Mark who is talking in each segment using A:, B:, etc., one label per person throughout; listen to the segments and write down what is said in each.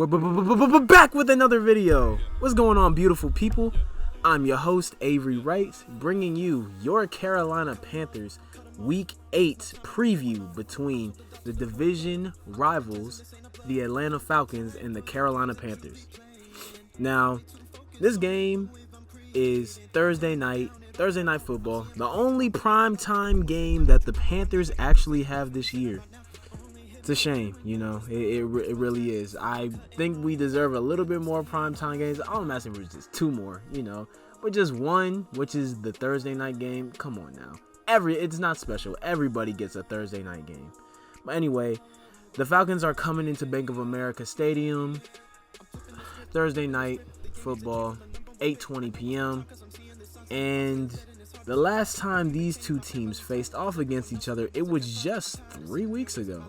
A: we're back with another video. What's going on, beautiful people? I'm your host, Avery Wright, bringing you your Carolina Panthers Week 8 preview between the division rivals, the Atlanta Falcons, and the Carolina Panthers. Now, this game is Thursday night football, the only primetime game that the Panthers actually have this year. It's a shame, it really is. I think we deserve a little bit more primetime games. I'm asking for just two more, but just one, which is the Thursday night game. Come on now. It's not special. Everybody gets a Thursday night game. But anyway, the Falcons are coming into Bank of America Stadium. Thursday night football, 8:20 p.m. And the last time these two teams faced off against each other, it was just 3 weeks ago.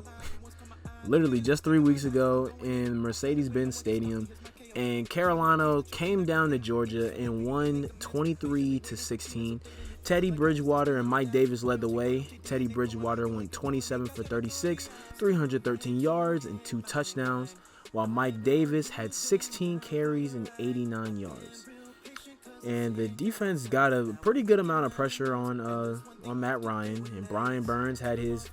A: Literally just 3 weeks ago in Mercedes-Benz Stadium. And Carolina came down to Georgia and won 23-16. Teddy Bridgewater and Mike Davis led the way. Teddy Bridgewater went 27 for 36, 313 yards and 2 touchdowns, while Mike Davis had 16 carries and 89 yards. And the defense got a pretty good amount of pressure on Matt Ryan, and Brian Burns had his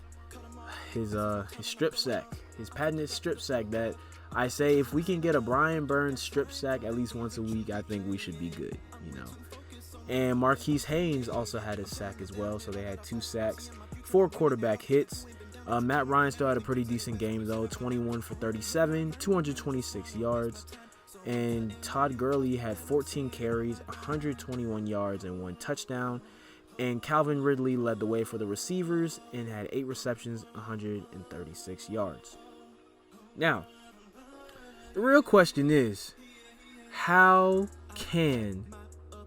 A: strip sack, his patented strip sack that I say if we can get a Brian Burns strip sack at least once a week, I think we should be good, And Marquise Haynes also had a sack as well, so they had 2 sacks, 4 quarterback hits. Matt Ryan still had a pretty decent game though, 21 for 37, 226 yards. And Todd Gurley had 14 carries, 121 yards, and 1 touchdown. And Calvin Ridley led the way for the receivers and had 8 receptions, 136 yards. Now, the real question is, how can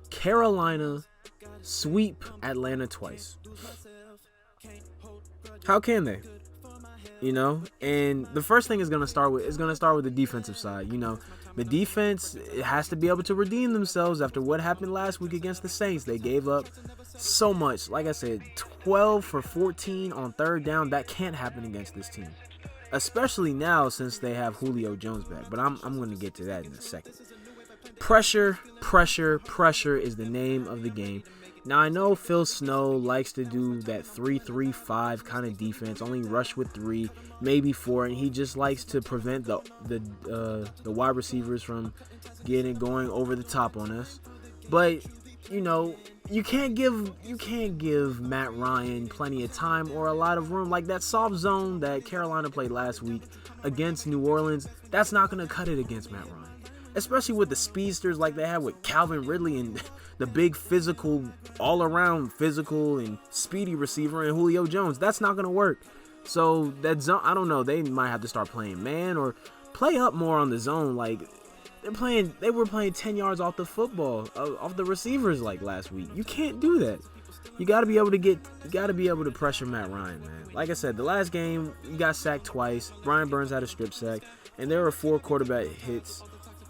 A: Carolina sweep Atlanta twice? How can they? And the first thing is going to start with the defensive side. The defense has to be able to redeem themselves after what happened last week against the Saints. They gave up so much. Like I said, 12 for 14 on third down. That can't happen against this team, especially now since they have Julio Jones back. But I'm going to get to that in a second. Pressure is the name of the game. Now, I know Phil Snow likes to do that 3-3-5 kind of defense, only rush with 3, maybe 4, and he just likes to prevent the wide receivers from going over the top on us. But, you can't give Matt Ryan plenty of time or a lot of room. Like that soft zone that Carolina played last week against New Orleans, that's not going to cut it against Matt Ryan. Especially with the speedsters like they have with Calvin Ridley and the big physical, all-around physical and speedy receiver and Julio Jones. That's not going to work. So that zone, I don't know. They might have to start playing man or play up more on the zone. Like they were playing 10 yards off the football, off the receivers like last week. You can't do that. You got to be able to pressure Matt Ryan, man. Like I said, the last game, he got sacked twice. Brian Burns had a strip sack, and there were 4 quarterback hits.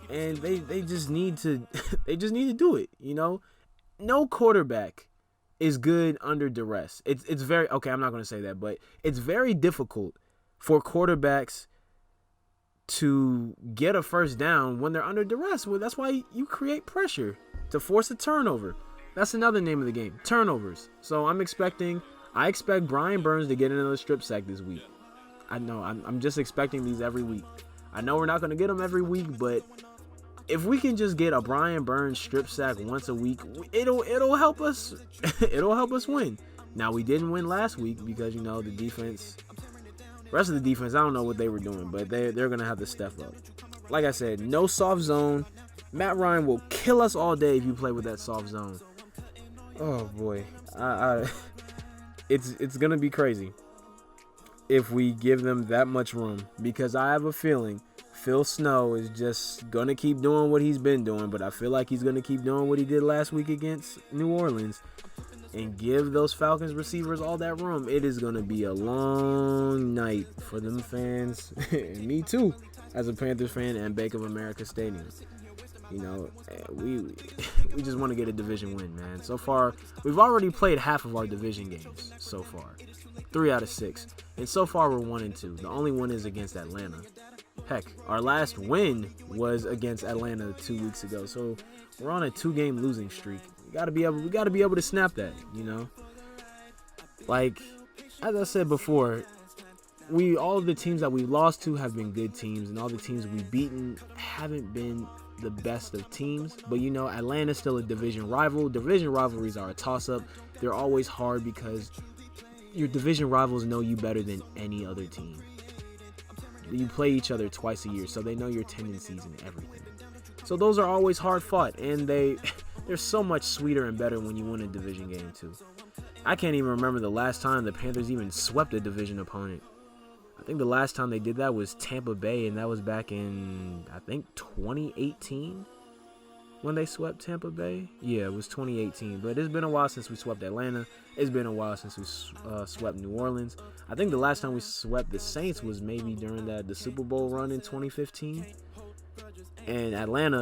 A: And they just need to do it, No quarterback is good under duress. It's very okay, I'm not going to say that, but it's very difficult for quarterbacks to get a first down when they're under duress. Well, that's why you create pressure to force a turnover. That's another name of the game, turnovers. So I expect Brian Burns to get another strip sack this week. I know, I'm just expecting these every week. I know we're not going to get them every week, but if we can just get a Brian Burns strip sack once a week, it'll help us. It'll help us win. Now, we didn't win last week because the defense, rest of the defense, I don't know what they were doing, but they're gonna have to step up. Like I said, no soft zone. Matt Ryan will kill us all day if you play with that soft zone. Oh boy, it's gonna be crazy if we give them that much room, because I have a feeling Phil Snow is just going to keep doing what he's been doing, but I feel like he's going to keep doing what he did last week against New Orleans and give those Falcons receivers all that room. It is going to be a long night for them fans, and me too, as a Panthers fan and Bank of America Stadium. We just want to get a division win, man. So far, we've already played half of our division games so far. 3 out of 6. And so far, we're 1-2. The only one is against Atlanta. Heck, our last win was against Atlanta 2 weeks ago. So we're on a 2-game losing streak. We gotta be able to snap that, you know. Like, as I said before, all of the teams that we lost to have been good teams, and all the teams we've beaten haven't been the best of teams. But you know, Atlanta's still a division rival. Division rivalries are a toss-up. They're always hard because your division rivals know you better than any other team. You play each other twice a year, so they know your tendencies and everything. So those are always hard fought, and they're so much sweeter and better when you win a division game too. I can't even remember the last time the Panthers even swept a division opponent. I think the last time they did that was Tampa Bay, and that was back in, I think, 2018 when they swept Tampa Bay. Yeah, it was 2018, but it's been a while since we swept Atlanta. It's been a while since we swept New Orleans. I think the last time we swept the Saints was maybe during the Super Bowl run in 2015. And Atlanta,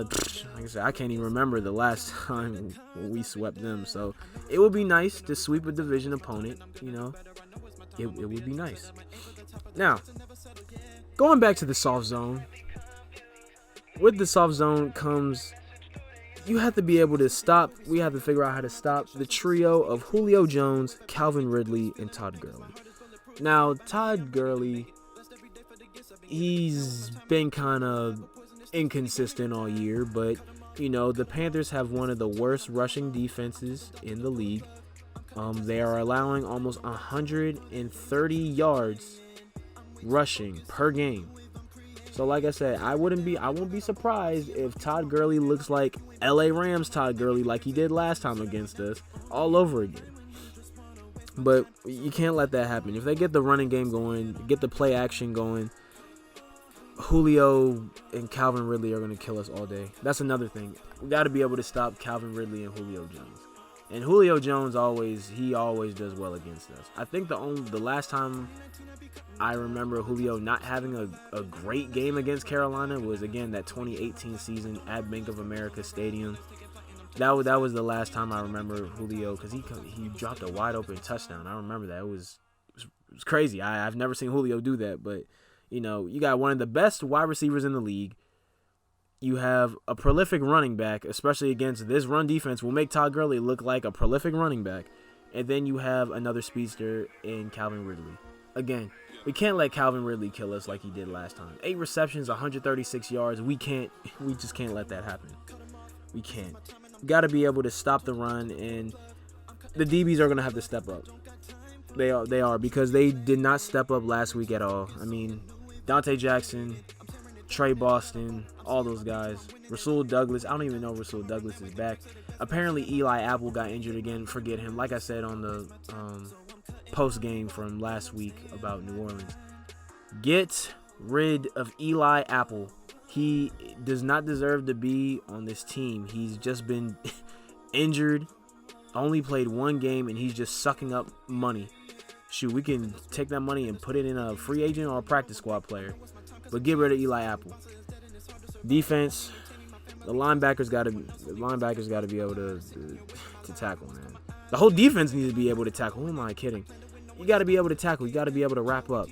A: like I said, I can't even remember the last time we swept them. So it would be nice to sweep a division opponent, you know. It would be nice. Now, going back to the soft zone. With the soft zone comes, you have to be able to stop. We have to figure out how to stop the trio of Julio Jones, Calvin Ridley, and Todd Gurley. Now, Todd Gurley, he's been kind of inconsistent all year, but you know, the Panthers have one of the worst rushing defenses in the league. They are allowing almost 130 yards rushing per game. So like I said, I won't be surprised if Todd Gurley looks like LA Rams Todd Gurley, like he did last time against us, all over again. But you can't let that happen. If they get the running game going, get the play action going, Julio and Calvin Ridley are going to kill us all day. That's another thing. We got to be able to stop Calvin Ridley and Julio Jones. And Julio Jones always does well against us. I think the last time I remember Julio not having a great game against Carolina was, again, that 2018 season at Bank of America Stadium. That was the last time I remember Julio, because he dropped a wide open touchdown. I remember that. It was crazy. I've never seen Julio do that, but you know, you got one of the best wide receivers in the league. You have a prolific running back, especially against this run defense, will make Todd Gurley look like a prolific running back. And then you have another speedster in Calvin Ridley. Again, we can't let Calvin Ridley kill us like he did last time. 8 receptions, 136 yards. We just can't let that happen. We can't. We got to be able to stop the run, and the DBs are going to have to step up. They are, because they did not step up last week at all. I mean, Dante Jackson, Trey Boston, all those guys. Rasul Douglas. I don't even know Rasul Douglas is back. Apparently, Eli Apple got injured again. Forget him. Like I said on the post game from last week about New Orleans, get rid of Eli Apple. He does not deserve to be on this team. He's just been injured. Only played one game, and he's just sucking up money. Shoot, we can take that money and put it in a free agent or a practice squad player. But get rid of Eli Apple. Defense, the linebackers got to be able to tackle, man. The whole defense needs to be able to tackle. Who am I kidding? You got to be able to tackle. You got to be able to wrap up,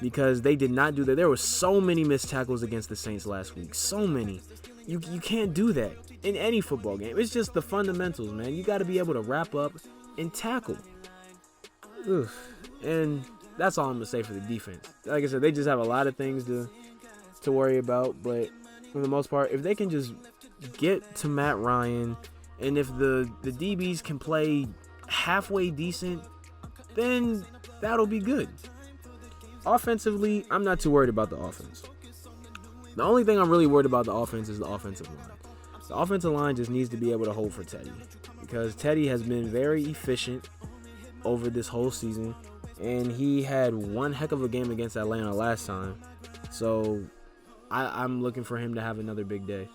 A: because they did not do that. There were so many missed tackles against the Saints last week. So many. You can't do that in any football game. It's just the fundamentals, man. You got to be able to wrap up and tackle. Ugh. And that's all I'm going to say for the defense. Like I said, they just have a lot of things to worry about. But for the most part, if they can just get to Matt Ryan, and if the DBs can play halfway decent, then that'll be good. Offensively, I'm not too worried about the offense. The only thing I'm really worried about the offense is the offensive line. The offensive line just needs to be able to hold for Teddy, because Teddy has been very efficient over this whole season, and he had one heck of a game against Atlanta last time. So I'm looking for him to have another big day.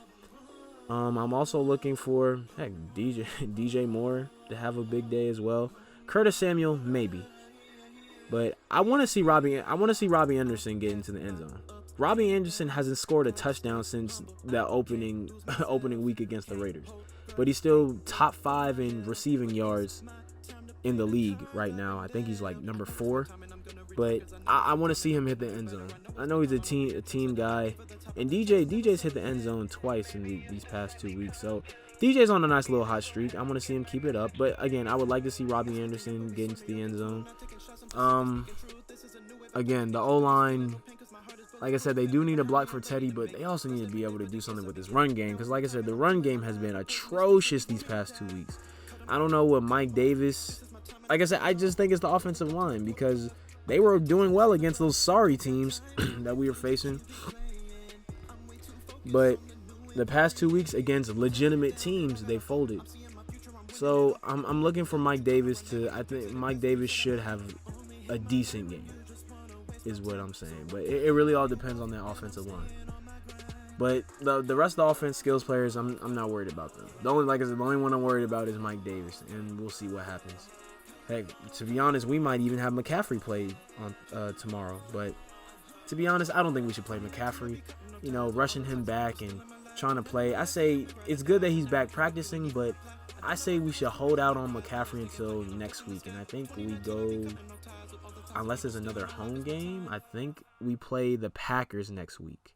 A: I'm also looking for DJ Moore to have a big day as well. Curtis Samuel, maybe. But I want to see Robbie Anderson get into the end zone. Robbie Anderson hasn't scored a touchdown since that opening week against the Raiders. But he's still top 5 in receiving yards in the league right now. I think he's like number 4. But I want to see him hit the end zone. I know he's a team guy. And DJ's hit the end zone twice in these past 2 weeks. So DJ's on a nice little hot streak. I want to see him keep it up. But again, I would like to see Robbie Anderson get into the end zone. Again, the O-line, like I said, they do need a block for Teddy, but they also need to be able to do something with this run game. Because like I said, the run game has been atrocious these past 2 weeks. I don't know what Mike Davis, like I said, I just think it's the offensive line, because they were doing well against those sorry teams that we were facing. But the past 2 weeks against legitimate teams, they folded. So I'm looking for Mike Davis I think Mike Davis should have a decent game, is what I'm saying. But it really all depends on that offensive line. But the rest of the offense skills players, I'm not worried about them. The only one I'm worried about is Mike Davis, and we'll see what happens. Heck, to be honest, we might even have McCaffrey play on tomorrow. But to be honest, I don't think we should play McCaffrey. You know, rushing him back and trying to play. I say it's good that he's back practicing, but I say we should hold out on McCaffrey until next week. And I think we go, unless there's another home game, I think we play the Packers next week.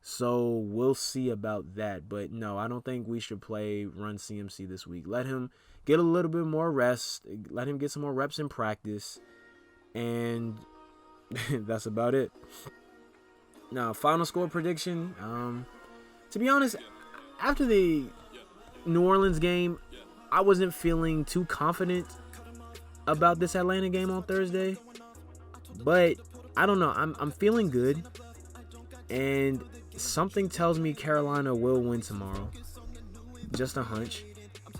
A: So we'll see about that. But no, I don't think we should play Run CMC this week. Let him get a little bit more rest. Let him get some more reps in practice. And that's about it. Now, final score prediction. To be honest, after the New Orleans game, I wasn't feeling too confident about this Atlanta game on Thursday. But I don't know. I'm feeling good. And something tells me Carolina will win tomorrow. Just a hunch.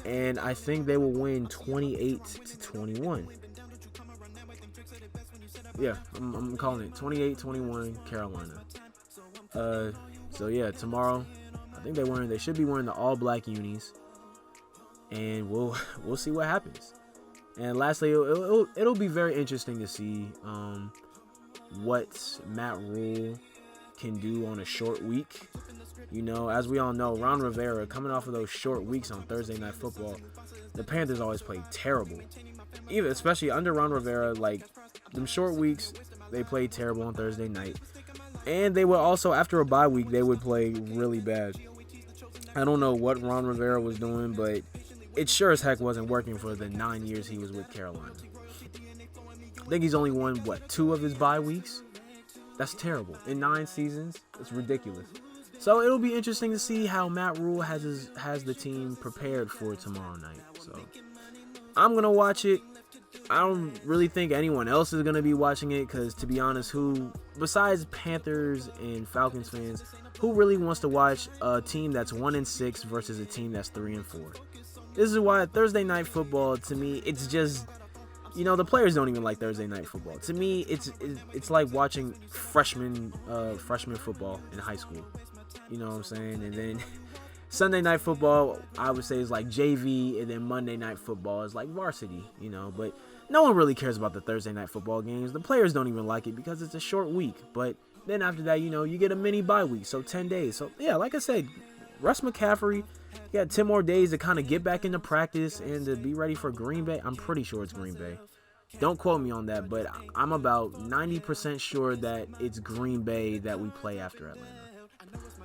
A: And I think they will win 28-21. Yeah, I'm calling it 28-21 Carolina. So yeah, tomorrow I think they should be wearing the all black unis, and we'll see what happens. And lastly, it'll be very interesting to see what Matt Rule can do on a short week. You know, as we all know, Ron Rivera, coming off of those short weeks on Thursday Night Football, the Panthers always play terrible. Especially under Ron Rivera, like them short weeks, they played terrible on Thursday night. And they would also, after a bye week, they would play really bad. I don't know what Ron Rivera was doing, but it sure as heck wasn't working for the 9 years he was with Carolina. I think he's only won, 2 of his bye weeks? That's terrible. In 9 seasons, it's ridiculous. So it'll be interesting to see how Matt Rule has the team prepared for tomorrow night. So I'm going to watch it. I don't really think anyone else is going to be watching it, because to be honest, who besides Panthers and Falcons fans, who really wants to watch a team that's 1-6 versus a team that's 3-4? This is why Thursday Night Football, to me, it's just, you know, the players don't even like Thursday Night Football. To me, it's like watching freshman football in high school. You know what I'm saying? And then Sunday Night Football, I would say, is like JV, and then Monday Night Football is like varsity, you know. But no one really cares about the Thursday Night Football games. The players don't even like it because it's a short week. But then after that, you know, you get a mini bye week, so 10 days. So, yeah, like I said, Russ McCaffrey, you got 10 more days to kind of get back into practice and to be ready for Green Bay. I'm pretty sure it's Green Bay. Don't quote me on that, but I'm about 90% sure that it's Green Bay that we play after Atlanta.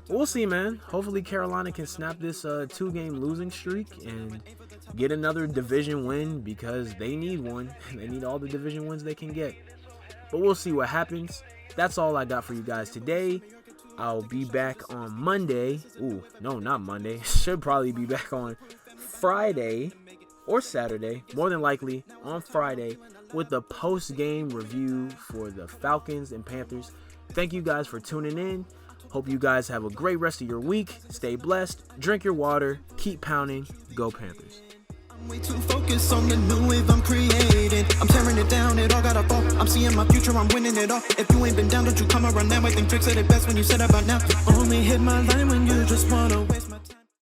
A: We'll see, man. Hopefully Carolina can snap this 2-game losing streak and get another division win, because they need one. They need all the division wins they can get. But we'll see what happens. That's all I got for you guys today. I'll be back on Monday. Ooh, no, not Monday. Should probably be back on Friday or Saturday. More than likely on Friday with the post-game review for the Falcons and Panthers. Thank you guys for tuning in. Hope you guys have a great rest of your week. Stay blessed. Drink your water. Keep pounding. Go Panthers.
B: I'm way too focused on the new wave I'm creating. I'm tearing it down, it all gotta fall. I'm seeing my future, I'm winning it all. If you ain't been down, don't you come around now. I think Drake said it best when you said about now. Only hit my line when you just wanna waste my time.